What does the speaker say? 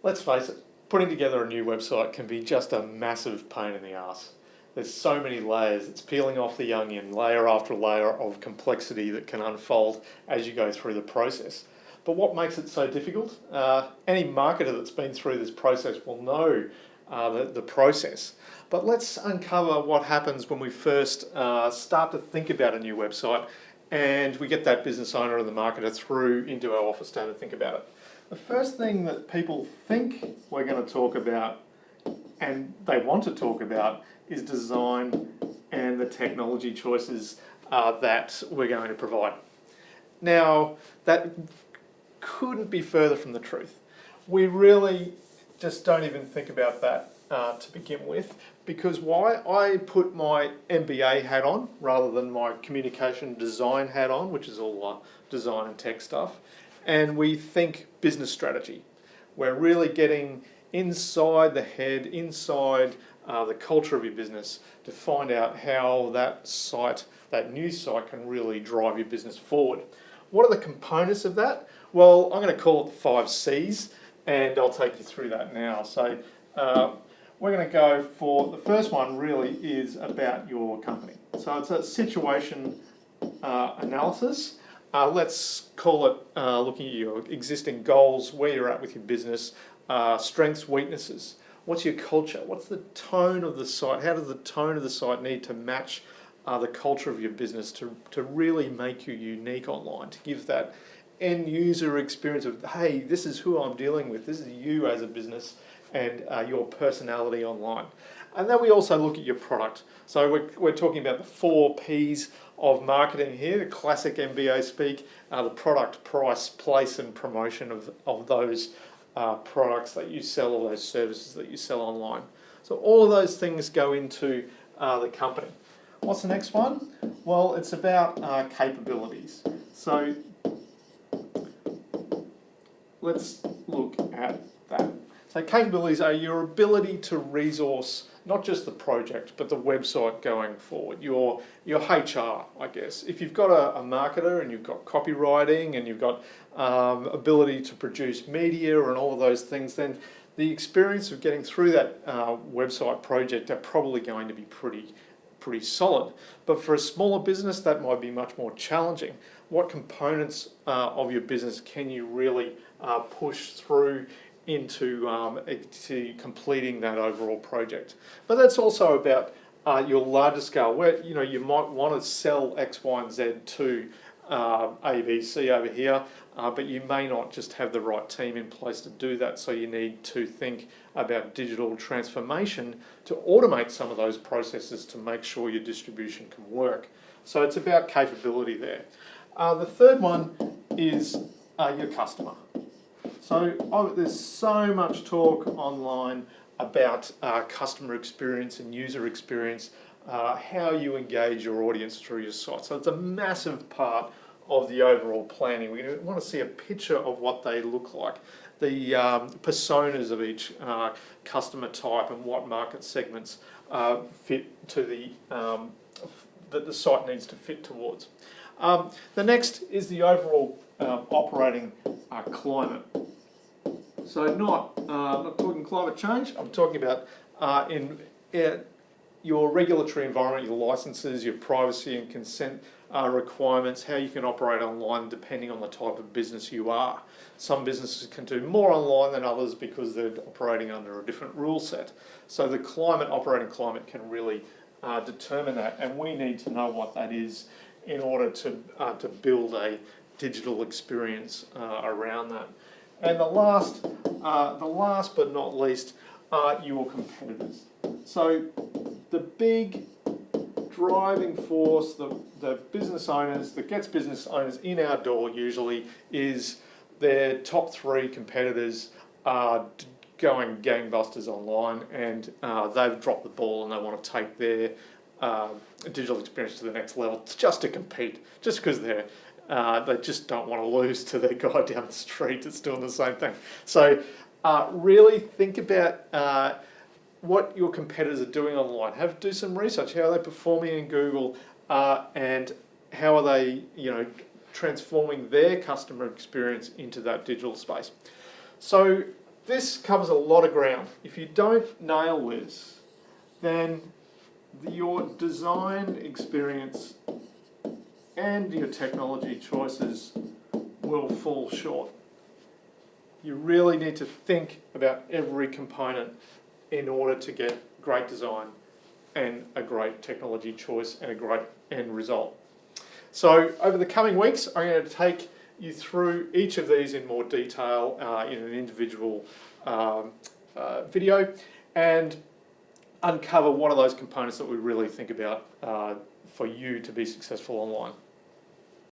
Let's face it, putting together a new website can be just a massive pain in the ass. There's so many layers, it's peeling off the onion, layer after layer of complexity that can unfold as you go through the process. But what makes it so difficult? Any marketer that's been through this process will know the process. But let's uncover what happens when we first start to think about a new website and we get that business owner and the marketer through into our office to have a think about it. The first thing that people think we're going to talk about and they want to talk about is design and the technology choices that we're going to provide. Now, that couldn't be further from the truth. We really just don't even think about that to begin with, because why? I put my MBA hat on rather than my communication design hat on, which is all design and tech stuff, and we think business strategy. We're really getting inside the head, inside the culture of your business to find out how that site, that new site, can really drive your business forward. What are the components of that? Well, I'm going to call it the 5 C's, and I'll take you through that now. So we're going to go for, the first one really is about your company. So it's a situation analysis. Let's call it looking at your existing goals, where you're at with your business, strengths, weaknesses. What's your culture? What's the tone of the site? How does the tone of the site need to match the culture of your business to really make you unique online, to give that end user experience of, hey, this is who I'm dealing with, this is you as a business and your personality online. And then we also look at your product. So we're talking about the 4 P's of marketing here, the classic MBA speak, the product, price, place and promotion of those products that you sell or those services that you sell online. So all of those things go into the company. What's the next one? Well, it's about capabilities. So let's look at that. So capabilities are your ability to resource not just the project, but the website going forward, your HR, I guess. If you've got a marketer and you've got copywriting and you've got ability to produce media and all of those things, then the experience of getting through that website project are probably going to be pretty solid. But for a smaller business, that might be much more challenging. What components of your business can you really push through into to completing that overall project? But that's also about your larger scale, where you might want to sell X, Y, and Z to A, B, C over here, but you may not just have the right team in place to do that. So you need to think about digital transformation to automate some of those processes to make sure your distribution can work. So it's about capability there. The third one is your customer. So there's so much talk online about customer experience and user experience, how you engage your audience through your site. So it's a massive part of the overall planning. We want to see a picture of what they look like, the personas of each customer type and what market segments fit to that the site needs to fit towards. The next is the overall operating climate. So not talking climate change, I'm talking about in your regulatory environment, your licenses, your privacy and consent requirements, how you can operate online depending on the type of business you are. Some businesses can do more online than others because they're operating under a different rule set. So the operating climate can really determine that, and we need to know what that is in order to build a digital experience around that. And the last but not least are your competitors. So the big driving force, the business owners, that gets business owners in our door usually is their top 3 competitors are going gangbusters online, and they've dropped the ball and they want to take their digital experience to the next level just to compete, just because they just don't want to lose to their guy down the street that's doing the same thing. So really think about what your competitors are doing online. Do some research. How are they performing in Google, and how are they, transforming their customer experience into that digital space? So this covers a lot of ground. If you don't nail this, then your design experience and your technology choices will fall short. You really need to think about every component in order to get great design and a great technology choice and a great end result. So over the coming weeks, I'm going to take you through each of these in more detail in an individual video and uncover what are those components that we really think about for you to be successful online.